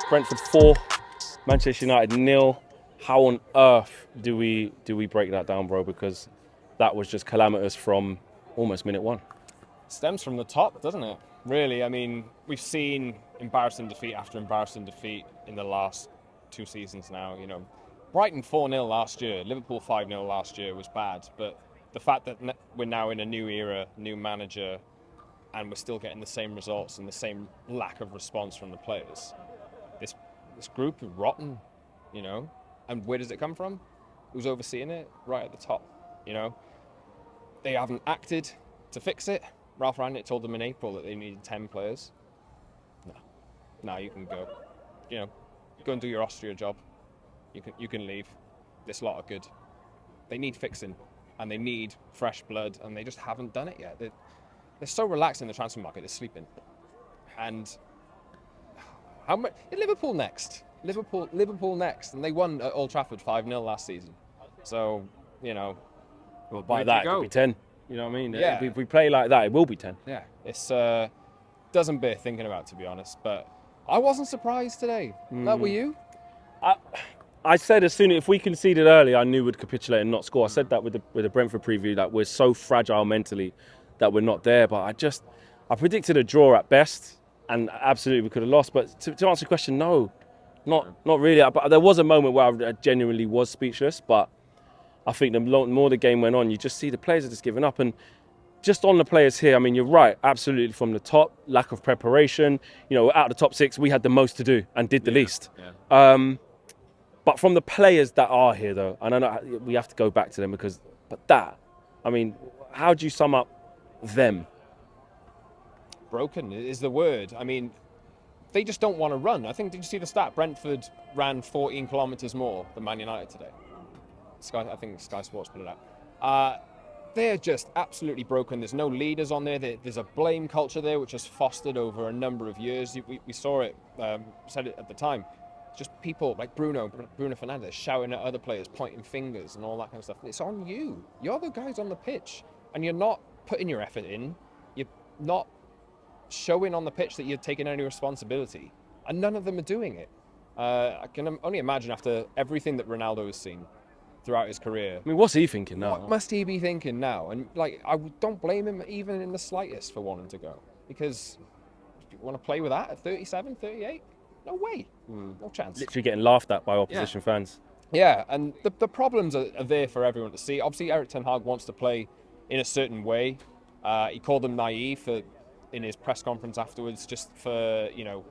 Brentford 4, Manchester United 0. How on earth do we break that down, bro? Because that was just calamitous from almost minute one. Stems from the top, doesn't it? Really, I mean, we've seen embarrassing defeat after embarrassing defeat in the last 2 seasons now. You know, Brighton 4-0 last year, Liverpool 5-0 last year was bad, but the fact that we're now in a new era, new manager, and we're still getting the same results and the same lack of response from the players, this group is rotten, you know. And where does it come from? Who's overseeing it? Right at the top, you know. They haven't acted to fix it. Ralph Rangnick told them in April that they needed 10 players. No. Now you can go. You know, go and do your Austria job. You can leave. This lot are good. They need fixing, and they need fresh blood, and they just haven't done it yet. They're so relaxed in the transfer market. They're sleeping. And how much? Liverpool next. Liverpool next, and they won at Old Trafford 5-0 last season. So, you know, well, by that, it could be 10. You know what I mean? Yeah. If we play like that, it will be 10. Yeah. It's doesn't bear thinking about, to be honest. But I wasn't surprised today. Were you? I said if we conceded early, I knew we'd capitulate and not score. I said that with the Brentford preview, that we're so fragile mentally that we're not there. But I predicted a draw at best, and absolutely we could have lost. But to answer the question, no. Not really. But there was a moment where I genuinely was speechless. But I think the more the game went on, you just see the players are just giving up. And just on the players here, I mean, you're right. Absolutely, from the top, lack of preparation. You know, out of the top 6, we had the most to do and did the least. Yeah. But from the players that are here, though, and I know we have to go back to them I mean, how do you sum up them? Broken is the word. I mean, they just don't want to run. I think, did you see the stat? Brentford ran 14 kilometres more than Man United today. I think Sky Sports put it out. They're just absolutely broken. There's no leaders on there. There's a blame culture there, which has fostered over a number of years. We saw it, said it at the time. Just people like Bruno Fernandes shouting at other players, pointing fingers and all that kind of stuff. It's on you. You're the guys on the pitch, and you're not putting your effort in. You're not showing on the pitch that you're taking any responsibility, and none of them are doing it. I can only imagine after everything that Ronaldo has seen throughout his career. I mean, what's he thinking now? What must he be thinking now? And like, I don't blame him even in the slightest for wanting to go, because you want to play with that at 37, 38? No way. No chance. Literally getting laughed at by opposition fans. Yeah, and the problems are there for everyone to see. Obviously, Erik ten Hag wants to play in a certain way. He called them naive in his press conference afterwards, just for, you know,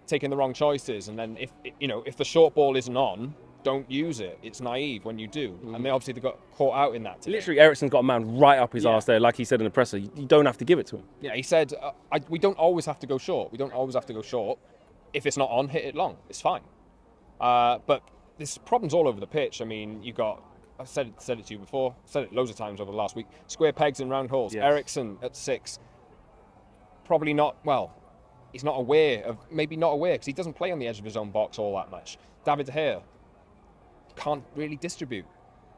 taking the wrong choices. And then if the short ball isn't on, don't use it. It's naive when you do. And they got caught out in that today. Literally, Eriksen's got a man right up his arse there, like he said in the presser. You don't have to give it to him. Yeah, he said, we don't always have to go short. We don't always have to go short. If it's not on, hit it long. It's fine. But there's problems all over the pitch. I mean, I've said it to you before, said it loads of times over the last week. Square pegs in round holes. Yes. Eriksen at 6. Probably not, he's not aware because he doesn't play on the edge of his own box all that much. David De Gea can't really distribute.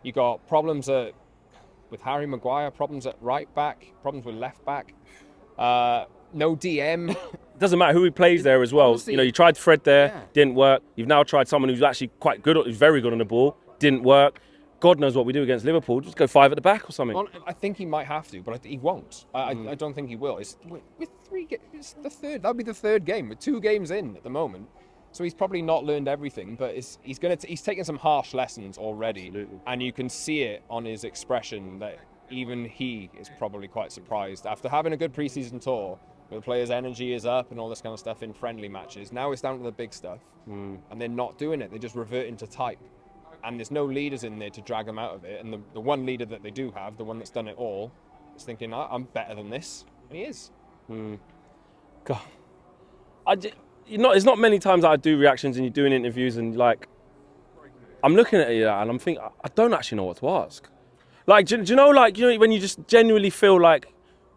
You got problems with Harry Maguire, problems at right back, problems with left back. No DM. Doesn't matter who he plays there as well. Honestly, you know, you tried Fred there, didn't work. You've now tried someone who's actually quite good, who's very good on the ball, didn't work. God knows what we do against Liverpool. Just go 5 at the back or something. Well, I think he might have to, but he won't. I don't think he will. It's the third. That'll be the third game. We're 2 games in at the moment, so he's probably not learned everything. But he's taken some harsh lessons already. Absolutely. And you can see it on his expression that even he is probably quite surprised after having a good preseason tour. The players' energy is up and all this kind of stuff in friendly matches. Now it's down to the big stuff, and they're not doing it. They're just reverting to type, and there's no leaders in there to drag them out of it. And the one leader that they do have, the one that's done it all, is thinking, I'm better than this, and he is. God, it's not many times that I do reactions and you're doing interviews and like, I'm looking at you and I'm thinking, I don't actually know what to ask. Like, do you know when you just genuinely feel like,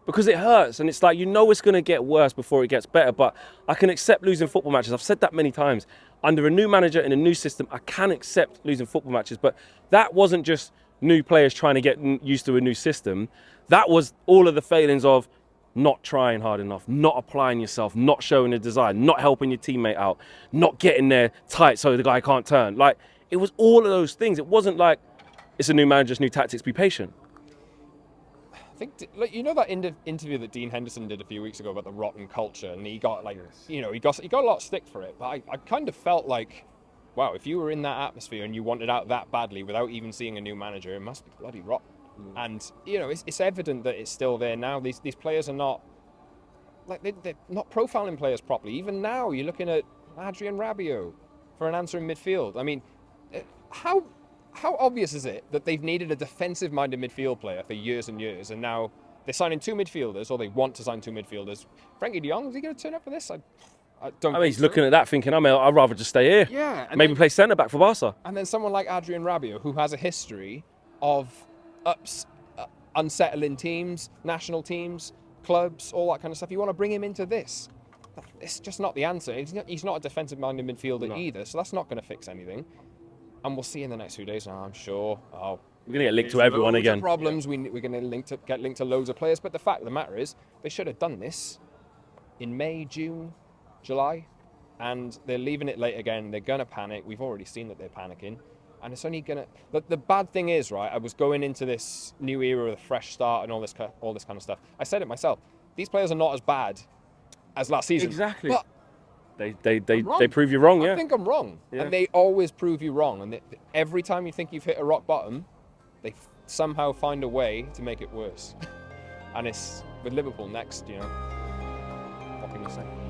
because it hurts and it's like, it's going to get worse before it gets better, but I can accept losing football matches. I've said that many times. Under a new manager in a new system, I can accept losing football matches, but that wasn't just new players trying to get used to a new system. That was all of the failings of not trying hard enough, not applying yourself, not showing a desire, not helping your teammate out, not getting there tight so the guy can't turn. Like, it was all of those things. It wasn't like, it's a new manager, it's new tactics, be patient. I think, like, you know that interview that Dean Henderson did a few weeks ago about the rotten culture, and he got like, you know, he got a lot of stick for it. But I kind of felt like, wow, if you were in that atmosphere and you wanted out that badly without even seeing a new manager, it must be bloody rotten. And you know, it's evident that it's still there now. These players are not like they're not profiling players properly. Even now, you're looking at Adrian Rabiot for an answer in midfield. I mean, how obvious is it that they've needed a defensive-minded midfield player for years and years, and now they're signing 2 midfielders, or they want to sign 2 midfielders? Frankie de Jong, is he going to turn up for this? I don't. I mean, he's looking at that thinking, I'd rather just stay here. Yeah. Maybe play centre back for Barca. And then someone like Adrian Rabiot, who has a history of unsettling teams, national teams, clubs, all that kind of stuff. You want to bring him into this? It's just not the answer. He's not a defensive-minded midfielder either, so that's not going to fix anything. And we'll see in the next few days now, I'm sure. We're going to get linked to everyone again. Problems. We're going to get linked to loads of players. But the fact of the matter is, they should have done this in May, June, July, and they're leaving it late again. They're going to panic. We've already seen that they're panicking. And it's only going to... The bad thing is, right, I was going into this new era with a fresh start and all this kind of stuff. I said it myself. These players are not as bad as last season. Exactly. But they prove you wrong, yeah. I think I'm wrong. Yeah. And they always prove you wrong. And every time you think you've hit a rock bottom, they somehow find a way to make it worse. And it's with Liverpool next, you know. What can you say?